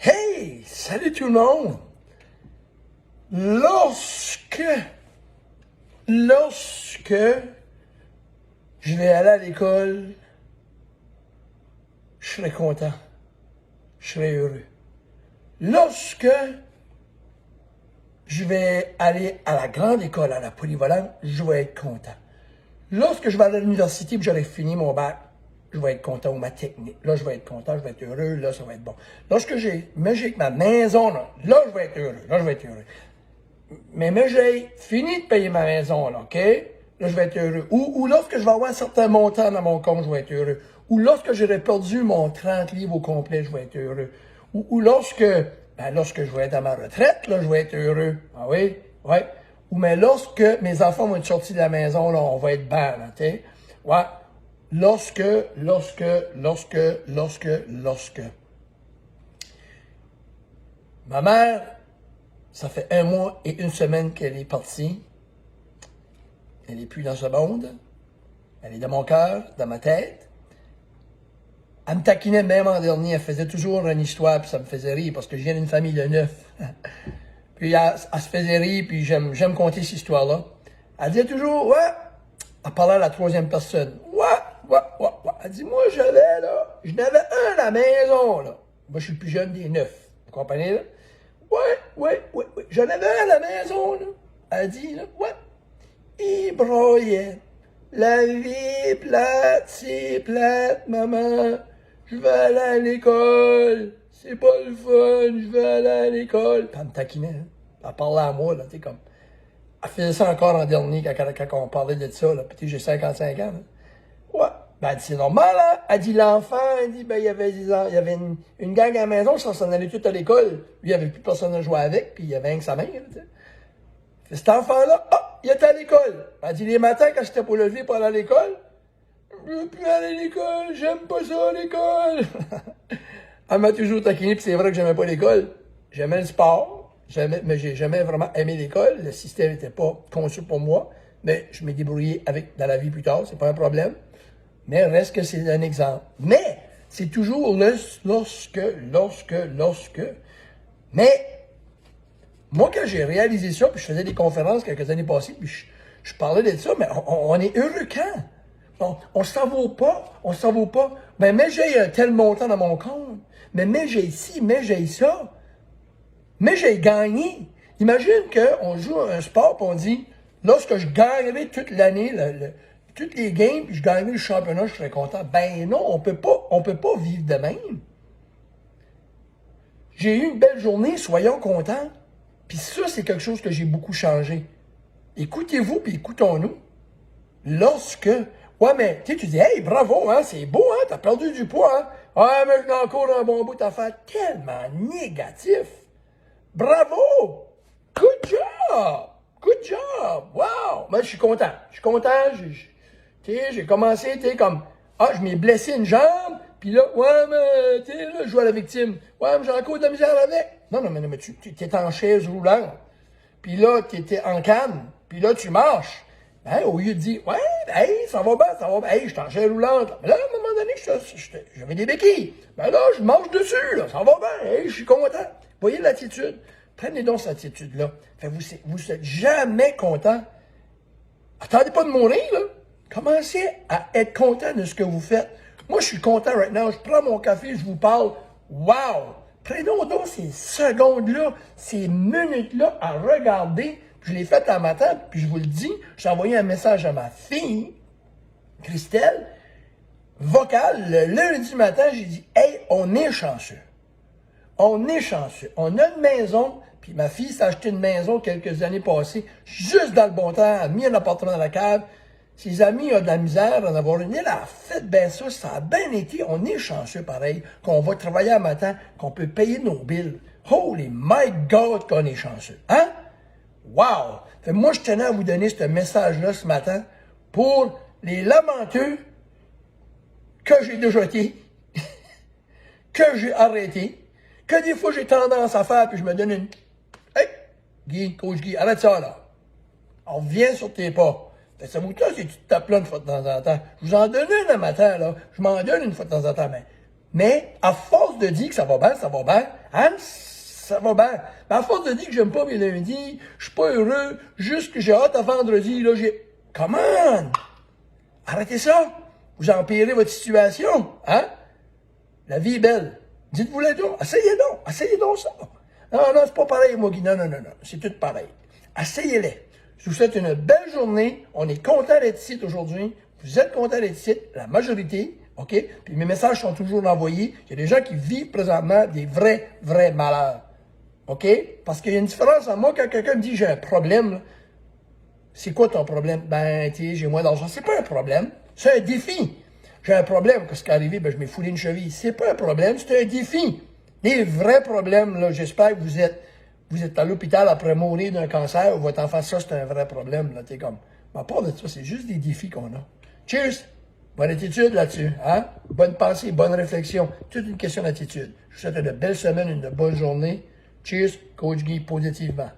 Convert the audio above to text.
Hey! Salut tout le monde! Lorsque je vais aller à l'école, je serai content. Je serai heureux. Lorsque je vais aller à la grande école, à la polyvalente, je vais être content. Lorsque je vais aller à l'université et j'aurai fini mon bac, je vais être content, ou ma technique. Là, je vais être content, je vais être heureux, là, ça va être bon. Lorsque j'ai ma maison, là, je vais être heureux, là, je vais être heureux. Mais j'ai fini de payer ma maison, là, OK? Là, je vais être heureux. Ou lorsque je vais avoir un certain montant dans mon compte, je vais être heureux. Ou lorsque j'aurai perdu mon 30 livres au complet, je vais être heureux. Ou lorsque je vais être à ma retraite, là, je vais être heureux. Ah oui? Ouais. Ou mais lorsque mes enfants vont être sortis de la maison, là, on va être bien, là, tu sais? Ouais. Lorsque. Ma mère, ça fait 1 mois et 1 semaine qu'elle est partie. Elle n'est plus dans ce monde. Elle est dans mon cœur, dans ma tête. Elle me taquinait même en dernier. Elle faisait toujours une histoire, puis ça me faisait rire, parce que je viens d'une famille de 9. Puis elle se faisait rire, puis j'aime conter cette histoire-là. Elle disait toujours, ouais, elle parlait à la 3e personne. Ouais. Elle dit, moi, je n'avais un à la maison, là. Moi, je suis le plus jeune des 9. Vous comprenez, là? Ouais. J'en avais un à la maison, là. Elle dit, là, ouais. Il broyait. La vie est plate, c'est plate, maman. Je vais aller à l'école. C'est pas le fun, je vais aller à l'école. Puis elle me taquinait, hein. Elle parlait à moi, là, tu sais, comme. Elle faisait ça encore en dernier quand on parlait de ça, là. Puis j'ai 55 ans, là. Ouais. Ben, elle dit, c'est normal, hein? Elle dit, l'enfant, elle dit, ben, il y avait une gang à la maison, ça s'en allait tout à l'école. Lui, il n'y avait plus personne à jouer avec, puis il y avait rien que sa mère, tu sais. Fait, cet enfant-là, il était à l'école. Elle dit, les matins, quand j'étais pour lever pour aller à l'école, je veux plus aller à l'école, j'aime pas ça, l'école. Elle m'a toujours taquiné, puis c'est vrai que j'aimais pas l'école. J'aimais le sport, mais j'ai jamais vraiment aimé l'école. Le système n'était pas conçu pour moi, mais je m'ai débrouillé dans la vie plus tard, c'est pas un problème. Mais reste que c'est un exemple. Mais, c'est toujours lorsque. Mais, moi, quand j'ai réalisé ça, puis je faisais des conférences quelques années passées, puis je parlais de ça, mais on est heureux quand? On s'en vaut pas. Ben, mais j'ai un tel montant dans mon compte. Mais j'ai ci, mais j'ai ça. Mais j'ai gagné. Imagine qu'on joue à un sport, puis on dit, lorsque je gagnerai toute l'année, toutes les games, puis je gagnerai le championnat, je serais content. Ben non, on peut pas vivre de même. J'ai eu une belle journée, soyons contents. Puis ça, c'est quelque chose que j'ai beaucoup changé. Écoutez-vous, puis écoutons-nous. Ouais, mais, tu dis, hey, bravo, hein, c'est beau, hein, t'as perdu du poids, hein. Ouais, mais j'ai encore un bon bout à faire. Tellement négatif. Bravo! Good job! Wow! Moi, je suis content. Tu sais, j'ai commencé, tu sais, comme, je m'ai blessé une jambe, puis là, ouais, mais, tu sais, là, je joue à la victime. Ouais, mais j'ai encore de la misère avec. Non, mais tu t'es en chaise roulante. Puis là, tu étais en canne. Puis là, tu marches. Ben, au lieu de dire, ouais, hey, ça va bien, hey, je suis en chaise roulante. Mais là, à un moment donné, j'avais des béquilles. Ben là, je marche dessus, là, ça va bien, hey, je suis content. Voyez l'attitude. Prenez donc cette attitude-là. Fait, vous êtes jamais content. Attendez pas de mourir, là. Commencez à être content de ce que vous faites. Moi, je suis content right now. Je prends mon café, je vous parle. Wow! Prenons donc ces secondes-là, ces minutes-là à regarder. Je l'ai fait un matin, puis je vous le dis, j'ai envoyé un message à ma fille, Christelle, vocale, le lundi matin, j'ai dit, hey, on est chanceux. On est chanceux. On a une maison, puis ma fille s'est acheté une maison quelques années passées, juste dans le bon temps, elle a mis un appartement dans la cave. Ses amis ont de la misère d'en avoir une. Elle a fait bien ça a bien été. On est chanceux pareil, qu'on va travailler un matin, qu'on peut payer nos billes. Holy my God qu'on est chanceux. Hein? Wow! Fait, moi, je tenais à vous donner ce message-là ce matin pour les lamenteux que j'ai déjà été, que j'ai arrêté, que des fois j'ai tendance à faire, puis je me donne une... Hey, coach Guy, arrête ça, là. On revient sur tes pas. Fait, ça vous tente si tu te tapes là une fois de temps en temps. Je vous en donne une le matin, là. Je m'en donne une fois de temps en temps, mais à force de dire que ça va bien, Hein? Ça va bien. Mais à force de dire que j'aime pas mes lundis, je suis pas heureux, juste que j'ai hâte à vendredi, là, Come on! Arrêtez ça! Vous empirez votre situation, hein? La vie est belle. Dites-vous-le donc. Essayez donc ça. Non, c'est pas pareil, moi, Guy. Non, c'est tout pareil. Essayez-les. Je vous souhaite une belle journée. On est content d'être ici aujourd'hui. Vous êtes content d'être ici, la majorité, OK? Puis mes messages sont toujours envoyés. Il y a des gens qui vivent présentement des vrais malheurs. OK? Parce qu'il y a une différence en moi quand quelqu'un me dit j'ai un problème. Là. C'est quoi ton problème? Ben, tu sais, j'ai moins d'argent. C'est pas un problème. C'est un défi. J'ai un problème. Qu'est-ce qui est arrivé? Ben, je m'ai foulé une cheville. C'est pas un problème, c'est un défi. Les vrais problèmes, là, j'espère que vous êtes à l'hôpital après mourir d'un cancer, ou votre enfant, ça, c'est un vrai problème, là. T'es comme, à part de ça, c'est juste des défis qu'on a. Cheers! Bonne attitude là-dessus, hein? Bonne pensée, bonne réflexion. Toute une question d'attitude. Je vous souhaite une belle semaine, une bonne journée. Cheers, Coach Guy, positivement.